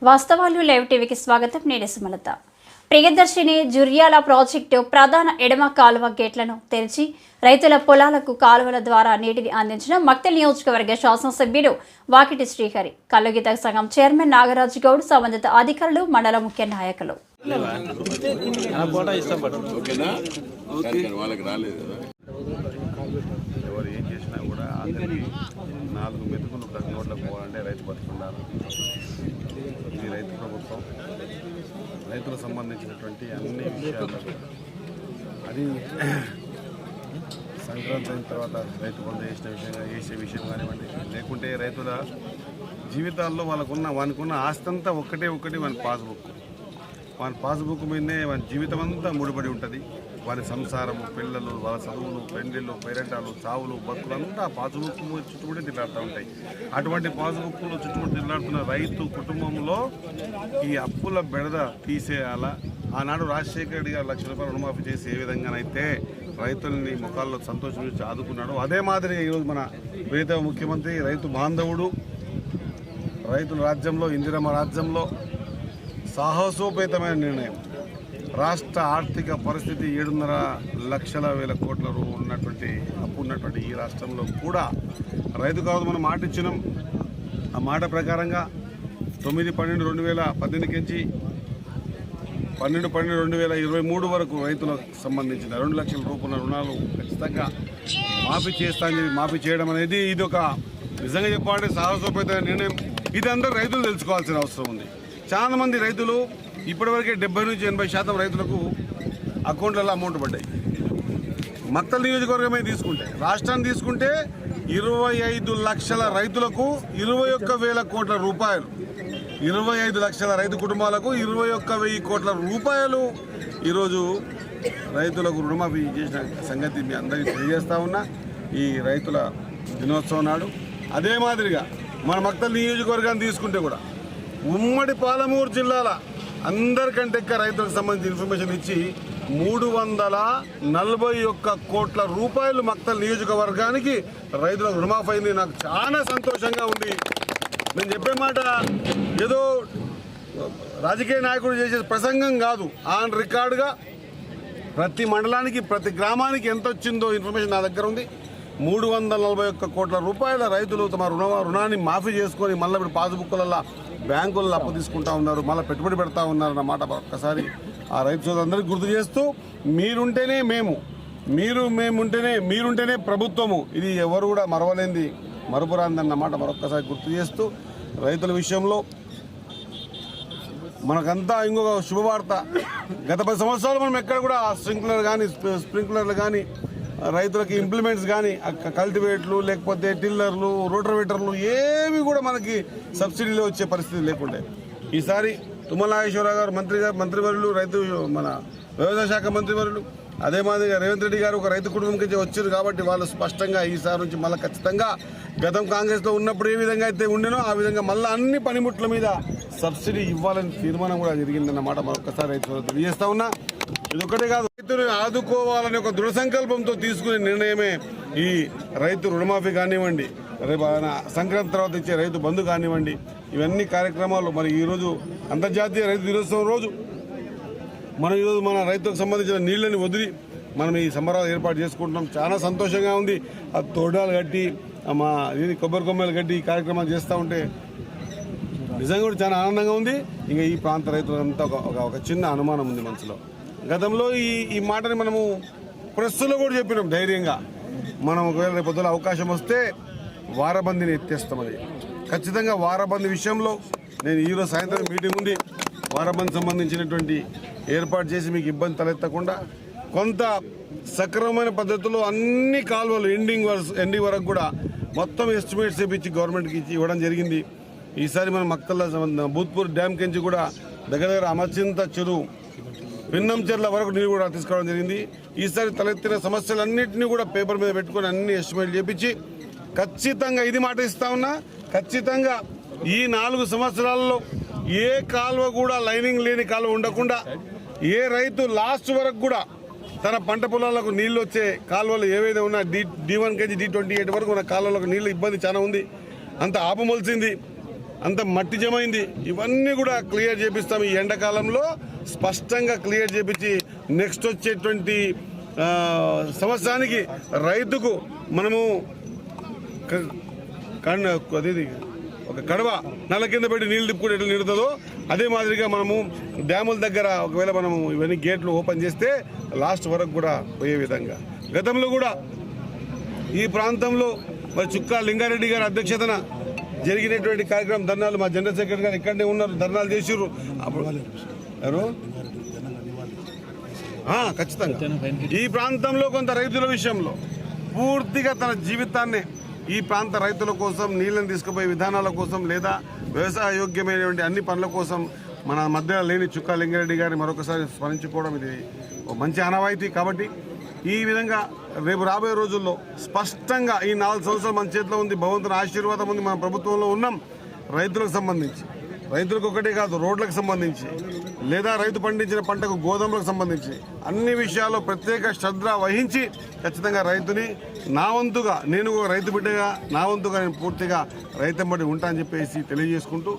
వాస్తవాలు లైవ్ టీవీకి స్వాగతం. నేను సుమలత. ప్రియదర్శిని జుర్యాల ప్రాజెక్టు ప్రధాన ఎడమ కాలువ గేట్లను తెరిచి రైతుల పొలాలకు కాలువల ద్వారా నీటిని అందించిన మక్తల్ నియోజకవర్గ శాసనసభ్యుడు వాకిటి శ్రీహరి, కల్లుగీత సంఘం చైర్మన్ నాగరాజు గౌడ్, సంబంధిత అధికారులు, మండల ముఖ్య నాయకులు. ఎవరు ఏం చేసినా కూడా అందరికీ 4 మెతుకులు ప్రతి నోట్లకు పోవాలంటే రైతు బతుకున్నారు. ఇది రైతు ప్రభుత్వం. రైతులకు సంబంధించినటువంటి అన్ని విషయాలు అది సంక్రాంతి అయిన తర్వాత రైతు బంధు చేసే విషయం కానివ్వండి, లేకుంటే రైతుల జీవితాల్లో వానికున్న ఆస్తి అంతా ఒకటి వాని పాస్బుక్ మీదనే వాని జీవితం అంతా ముడిపడి ఉంటుంది. వారి సంసారము, పిల్లలు, వాళ్ళ చదువులు, పెండిళ్ళు, పేరెంటాలు, చావులు, బతుకులు అంతా పాస్బుక్ చుట్టుముడి తిట్లాడుతూ ఉంటాయి. అటువంటి పాస్బుక్లు చుట్టుముడి తిట్లాడుతున్న రైతు కుటుంబంలో ఈ అప్పుల బెడద తీసేయాలా. ఆనాడు రాజశేఖర రెడ్డి గారు 1 లక్ష రూపాయలు రుణమాఫీ చేసి ఏ విధంగానైతే రైతుల్ని ముఖాల్లో సంతోషం నుంచి ఆదుకున్నాడు, అదే మాదిరిగా ఈరోజు మన ప్రియతమ ముఖ్యమంత్రి రైతు బాంధవుడు, రైతుల రాజ్యంలో, ఇందిరమ్మ రాజ్యంలో సాహసోపేతమైన నిర్ణయం. రాష్ట్ర ఆర్థిక పరిస్థితి 7.5 లక్షల కోట్ల ఉన్నటువంటి అప్పు ఉన్నటువంటి ఈ రాష్ట్రంలో కూడా రైతు కాదు మనం మాట ఇచ్చినాం. ఆ మాట ప్రకారంగా 9/12/2018 నుంచి 12/12/2023 వరకు రైతులకు సంబంధించిన 2 లక్షల రూపాయల రుణాలు ఖచ్చితంగా మాఫీ మాఫీ చేయడం అనేది ఇది ఒక నిజంగా చెప్పాలంటే సాహసోపేతమైన నిర్ణయం. ఇది అందరూ రైతులు తెలుసుకోవాల్సిన అవసరం ఉంది. చాలా మంది రైతులు ఇప్పటివరకే 70 నుంచి 80% రైతులకు అకౌంట్లలో అమౌంట్ పడ్డాయి. మక్తల్ నియోజకవర్గమే తీసుకుంటే, రాష్ట్రాన్ని తీసుకుంటే 25 లక్షల రైతులకు 21,000 కోట్ల రూపాయలు, 25 లక్షల రైతు కుటుంబాలకు 21,000 కోట్ల రూపాయలు ఈరోజు రైతులకు రుణమాఫీ చేసిన సంగతి మీ అందరికీ తెలియజేస్తా ఉన్నా ఈ రైతుల దినోత్సవం నాడు. అదే మాదిరిగా మన మక్తల్ నియోజకవర్గాన్ని తీసుకుంటే కూడా ఉమ్మడి పాలమూరు జిల్లాల అందరికంటే ఎక్కువ రైతులకు సంబంధించి ఇన్ఫర్మేషన్ ఇచ్చి 341 కోట్ల రూపాయలు మక్తల్ నియోజకవర్గానికి రైతులకు రుణమాఫీ అయింది. నాకు చాలా సంతోషంగా ఉంది. నేను చెప్పే మాట ఏదో రాజకీయ నాయకుడు చేసే ప్రసంగం కాదు. ఆన్ రికార్డుగా ప్రతి మండలానికి, ప్రతి గ్రామానికి ఎంత వచ్చిందో ఇన్ఫర్మేషన్ నా దగ్గర ఉంది. 341 కోట్ల రూపాయల రైతులు తమ రుణాన్ని మాఫీ చేసుకొని మళ్ళీ ఇప్పుడు పాస్బుక్లలో, బ్యాంకులలో అప్పు తీసుకుంటా ఉన్నారు, మళ్ళీ పెట్టుబడి పెడతా ఉన్నారు అన్నమాట. ఒక్కసారి ఆ రైతు సోదరులందరికీ గుర్తు చేస్తూ, మీరుంటేనే మేము, మీరుంటేనే ప్రభుత్వము, ఇది ఎవరు కూడా మరవలేంది, మరపురాందన్నమాట మరొక్కసారి గుర్తు చేస్తూ, రైతుల విషయంలో మనకంతా ఇంకొక శుభవార్త. గత 10 సంవత్సరాలు మనం ఎక్కడ కూడా స్ప్రింక్లర్లు కానీ రైతులకి ఇంప్లిమెంట్స్ కానీ, కల్టివేట్లు, లేకపోతే టిల్లర్లు, రోటర్వేటర్లు ఏవి కూడా మనకి సబ్సిడీలో వచ్చే పరిస్థితి లేకుండే. ఈసారి తుమ్మల నాగేశ్వరరావు గారు మంత్రివర్యులు, మన వ్యవసాయ శాఖ మంత్రివర్యులు, అదే మాదిరిగా రేవంత్ రెడ్డి గారు ఒక రైతు కుటుంబం నుంచి వచ్చారు కాబట్టి వాళ్ళు స్పష్టంగా ఈసారి నుంచి మళ్ళీ ఖచ్చితంగా గతం కాంగ్రెస్లో ఉన్నప్పుడు ఏ విధంగా అయితే ఉండేనో ఆ విధంగా మళ్ళీ అన్ని పనిముట్ల మీద సబ్సిడీ ఇవ్వాలని తీర్మానం కూడా జరిగిందన్నమాట మరొకసారి రైతు తెలియజేస్తా ఉన్నా. ఇది ఒకటే కాదు, రైతుని ఆదుకోవాలని ఒక దృఢ సంకల్పంతో తీసుకునే నిర్ణయమే ఈ రైతు రుణమాఫీ కానివ్వండి, రేపు సంక్రాంతి తర్వాత ఇచ్చే రైతు బంధు కానివ్వండి, ఇవన్నీ కార్యక్రమాలు. మరి ఈరోజు అంతర్జాతీయ రైతు దినోత్సవం రోజు మనం ఈరోజు మన రైతుకు సంబంధించిన నీళ్ళని వదిలి మనం ఈ సంబరాలు ఏర్పాటు చేసుకుంటున్నాం. చాలా సంతోషంగా ఉంది. ఆ తోడాలు కట్టి, మా కొబ్బరి కొమ్మలు కట్టి ఈ కార్యక్రమాలు చేస్తూ ఉంటే నిజంగా కూడా చాలా ఆనందంగా ఉంది. ఇంకా ఈ ప్రాంత రైతులంతా ఒక చిన్న అనుమానం ఉంది మనసులో. గతంలో ఈ మాటని మనము ప్రెస్లో కూడా చెప్పినాం ధైర్యంగా. మనం ఒకవేళ రేపొద్దున అవకాశం వస్తే వారబందీని ఎత్తేస్తామని. ఖచ్చితంగా వారబందీ విషయంలో నేను ఈరోజు సాయంత్రం మీటింగ్ ఉంది. వారబందీ సంబంధించినటువంటి ఏర్పాటు చేసి మీకు ఇబ్బంది తలెత్తకుండా కొంత సక్రమమైన పద్ధతిలో అన్ని కాలువలు ఎండింగ్ వరకు కూడా మొత్తం ఎస్టిమేట్స్ ఇప్పించి గవర్నమెంట్కి ఇవ్వడం జరిగింది. ఈసారి మనం మక్తల్ భూత్పూర్ డ్యామ్ కించి కూడా దగ్గర అమర్చింత చెరువు, పిన్నంచెర్ల వరకు నీరు కూడా తీసుకోవడం జరిగింది. ఈసారి తలెత్తిన సమస్యలన్నింటినీ కూడా పేపర్ మీద పెట్టుకొని అన్ని ఎస్టిమేట్ చేపించి ఖచ్చితంగా ఇది మాట ఇస్తా ఉన్నా, ఖచ్చితంగా ఈ 4 సంవత్సరాల్లో ఏ కాలువ కూడా లైనింగ్ లేని కాలువ ఉండకుండా, ఏ రైతు లాస్ట్ వరకు కూడా తన పంట పొలాలకు నీళ్లు వచ్చే కాలువలు ఏవైతే ఉన్నా D1 KG D28 వరకు ఉన్న కాలువలకు నీళ్ళు ఇబ్బంది చాలా ఉంది. అంత ఆపమొలిసింది. అంత మట్టి జమైంది. ఇవన్నీ కూడా క్లియర్ చేపిస్తాం ఈ ఎండాకాలంలో, స్పష్టంగా క్లియర్ చేపించి నెక్స్ట్ వచ్చేటువంటి సంవత్సరానికి రైతుకు మనము అది ఒక కడవ నల్ల కింద పెట్టి నీళ్లు తిప్పుకుంటే ఎట్లా నిడుతుందో అదే మాదిరిగా మనము డ్యాముల దగ్గర ఒకవేళ మనము ఇవన్నీ గేట్లు ఓపెన్ చేస్తే లాస్ట్ వరకు కూడా పోయే విధంగా. గతంలో కూడా ఈ ప్రాంతంలో మరి చుక్కా లింగారెడ్డి గారి అధ్యక్షతన జరిగినటువంటి కార్యక్రమం ధర్నాలు, మా జనరల్ సెక్రటరీ గారు ఇక్కడనే ఉన్నారు, ధర్నాలు చేసిర్రు. అప్పుడు ఎవరు ఖచ్చితంగా ఈ ప్రాంతంలో కొంత రైతుల విషయంలో పూర్తిగా తన జీవితాన్ని ఈ ప్రాంత రైతుల కోసం, నీళ్ళని తీసుకుపోయే విధానాల కోసం, లేదా వ్యవసాయ యోగ్యమైనటువంటి అన్ని పనుల కోసం మన మధ్య లేని చుక్కా లింగారెడ్డి గారిని మరొకసారి స్మరించుకోవడం ఇది మంచి ఆనవాయితీ. కాబట్టి ఈ విధంగా రేపు రాబోయే రోజుల్లో స్పష్టంగా ఈ 4 సంవత్సరాలు మన చేతిలో ఉంది, భగవంతుని ఆశీర్వాదం ఉంది, మన ప్రభుత్వంలో ఉన్నాం. రైతులకు సంబంధించి, రైతులకు ఒకటే కాదు, రోడ్లకు సంబంధించి, లేదా రైతు పండించిన పంటకు గోదాములకు సంబంధించి అన్ని విషయాల్లో ప్రత్యేక శ్రద్ధ వహించి ఖచ్చితంగా రైతుని నా వంతుగా, నేను రైతు బిడ్డగా నా వంతుగా నేను పూర్తిగా రైతమ్మడి ఉంటా అని చెప్పేసి తెలియజేసుకుంటూ